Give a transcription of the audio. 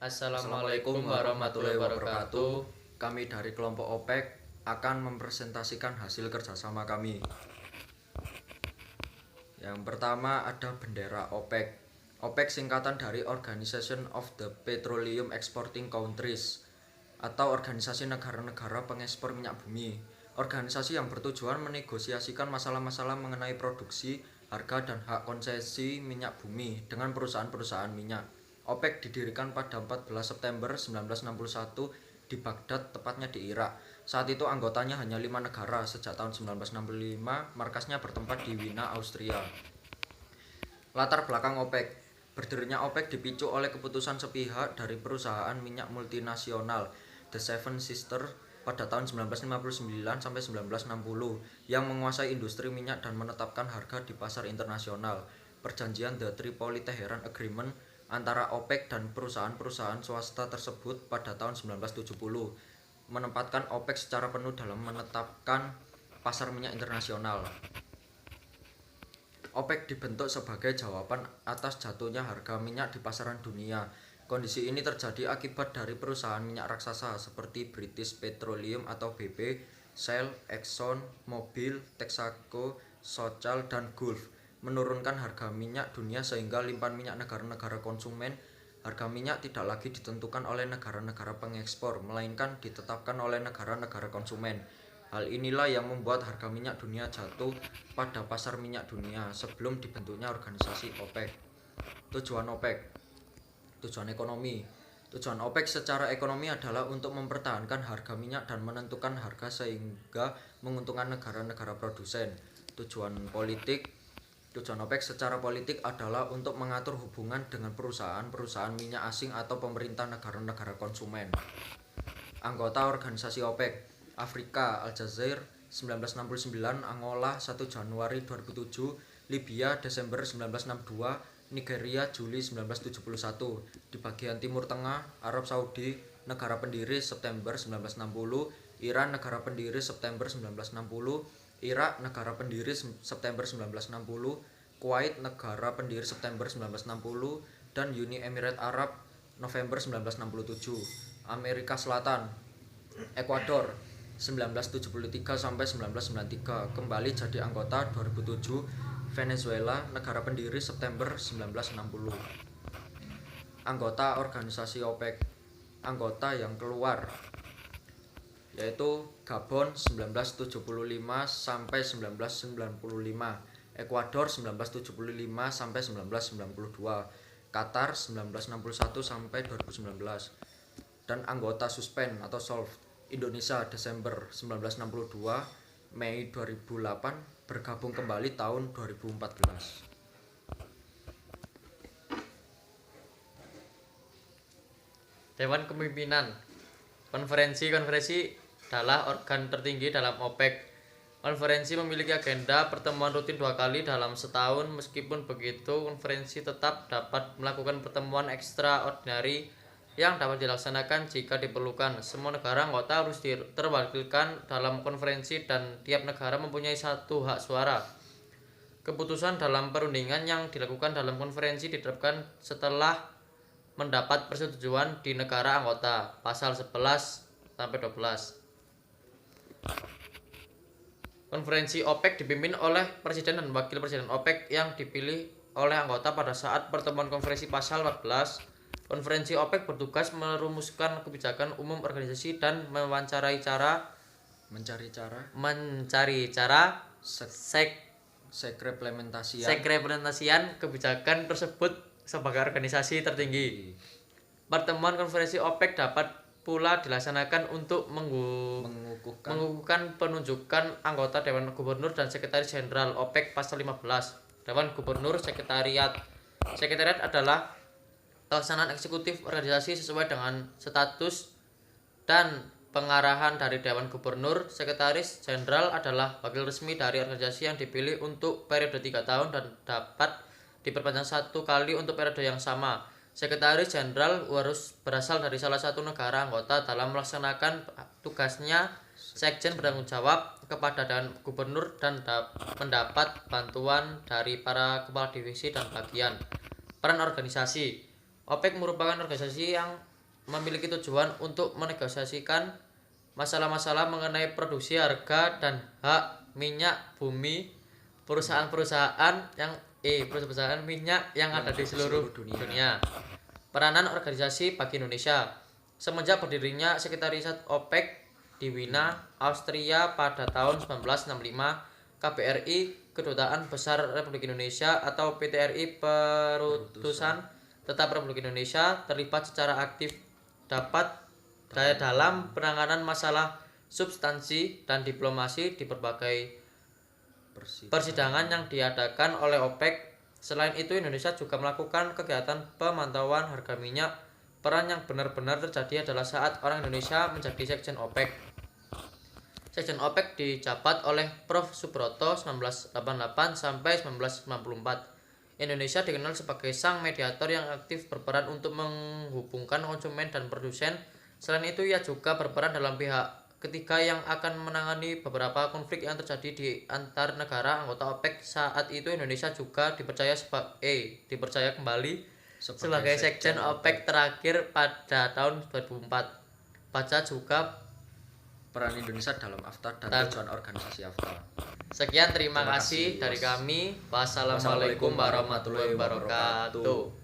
Assalamualaikum warahmatullahi wabarakatuh. Kami dari kelompok OPEC akan mempresentasikan hasil kerjasama kami. Yang pertama ada bendera OPEC. OPEC singkatan dari Organization of the Petroleum Exporting Countries atau organisasi negara-negara pengekspor minyak bumi. Organisasi yang bertujuan menegosiasikan masalah-masalah mengenai produksi, harga, dan hak konsesi minyak bumi dengan perusahaan-perusahaan minyak. OPEC didirikan pada 14 September 1961 di Baghdad, tepatnya di Irak. Saat itu anggotanya hanya 5 negara. Sejak tahun 1965, markasnya bertempat di Wina, Austria. Latar belakang OPEC. Berdirinya OPEC dipicu oleh keputusan sepihak dari perusahaan minyak multinasional The Seven Sisters pada tahun 1959 sampai 1960 yang menguasai industri minyak dan menetapkan harga di pasar internasional. Perjanjian The Tripoli Teheran Agreement antara OPEC dan perusahaan-perusahaan swasta tersebut pada tahun 1970 menempatkan OPEC secara penuh dalam menetapkan pasar minyak internasional. OPEC dibentuk sebagai jawaban atas jatuhnya harga minyak di pasaran dunia. Kondisi ini terjadi akibat dari perusahaan minyak raksasa seperti British Petroleum atau BP, Shell, Exxon, Mobil, Texaco, Total, dan Gulf menurunkan harga minyak dunia sehingga limpahan minyak negara-negara konsumen. Harga minyak tidak lagi ditentukan oleh negara-negara pengekspor, melainkan ditetapkan oleh negara-negara konsumen. Hal inilah yang membuat harga minyak dunia jatuh pada pasar minyak dunia sebelum dibentuknya organisasi OPEC. Tujuan OPEC. Tujuan ekonomi. Tujuan OPEC secara ekonomi adalah untuk mempertahankan harga minyak dan menentukan harga sehingga menguntungkan negara-negara produsen. Tujuan politik. Tujuan OPEC secara politik adalah untuk mengatur hubungan dengan perusahaan-perusahaan minyak asing atau pemerintah negara-negara konsumen. Anggota organisasi OPEC: Afrika, Aljazair 1969, Angola 1 Januari 2007, Libya Desember 1962, Nigeria Juli 1971. Di bagian timur tengah, Arab Saudi, negara pendiri September 1960, Iran, negara pendiri September 1960, Irak, negara pendiri September 1960, Kuwait, negara pendiri September 1960, dan Uni Emirat Arab November 1967. Amerika Selatan, Ekuador 1973 sampai 1993, kembali jadi anggota 2007. Venezuela, negara pendiri September 1960. Anggota organisasi OPEC. Anggota yang keluar yaitu Gabon 1975 sampai 1995, Ekuador 1975 sampai 1992, Qatar 1961 sampai 2019. Dan anggota suspend atau solved: Indonesia Desember 1962, Mei 2008, bergabung kembali tahun 2014. Dewan Kepemimpinan. Konferensi adalah organ tertinggi dalam OPEC. Konferensi memiliki agenda pertemuan rutin 2 kali dalam setahun. Meskipun begitu, konferensi tetap dapat melakukan pertemuan ekstraordinari yang dapat dilaksanakan jika diperlukan. Semua negara anggota harus terwakilkan dalam konferensi dan tiap negara mempunyai 1 hak suara. Keputusan dalam perundingan yang dilakukan dalam konferensi diterapkan setelah mendapat persetujuan di negara anggota. Pasal 11-12. Konferensi OPEC dipimpin oleh Presiden dan Wakil Presiden OPEC yang dipilih oleh anggota pada saat pertemuan konferensi. Pasal 14. Konferensi OPEC bertugas merumuskan kebijakan umum organisasi dan mencari cara segregasian kebijakan tersebut sebagai organisasi tertinggi. Pertemuan konferensi OPEC dapat pula dilaksanakan untuk mengukuhkan penunjukan anggota Dewan Gubernur dan Sekretaris Jenderal OPEC. Pasal 15. Dewan Gubernur Sekretariat. Sekretariat adalah pelaksanaan eksekutif organisasi sesuai dengan status dan pengarahan dari Dewan Gubernur. Sekretaris Jenderal adalah wakil resmi dari organisasi yang dipilih untuk periode 3 tahun dan dapat diperpanjang 1 kali untuk periode yang sama. Sekretaris Jenderal harus berasal dari salah satu negara anggota. Dalam melaksanakan tugasnya, Sekjen bertanggung jawab kepada Dewan Gubernur dan mendapat bantuan dari para kepala divisi dan bagian. Peran organisasi. OPEC merupakan organisasi yang memiliki tujuan untuk menegosiasikan masalah-masalah mengenai produksi, harga, dan hak minyak bumi perusahaan minyak yang ada di seluruh dunia. Peranan organisasi bagi Indonesia. Semenjak berdirinya Sekretariat OPEC di Wina, Austria pada tahun 1965, KBRI, Kedutaan Besar Republik Indonesia atau PTRI Perutusan Tetap Republik Indonesia terlibat secara aktif dalam penanganan masalah substansi dan diplomasi di berbagai persidangan yang diadakan oleh OPEC. Selain itu, Indonesia juga melakukan kegiatan pemantauan harga minyak. Peran yang benar-benar terjadi adalah saat orang Indonesia menjadi sekjen OPEC. Sekjen OPEC dijabat oleh Prof. Subroto 1988 sampai 1994. Indonesia dikenal sebagai sang mediator yang aktif berperan untuk menghubungkan konsumen dan produsen. Selain itu, ia juga berperan dalam pihak ketiga yang akan menangani beberapa konflik yang terjadi di antar negara anggota OPEC. Saat itu Indonesia juga dipercaya kembali sebagai sekjen OPEC terakhir pada tahun 2004. Baca juga peran Indonesia dalam AFTA dan tujuan organisasi AFTA. Sekian, terima kasih dari kami. Wassalamualaikum warahmatullahi wabarakatuh.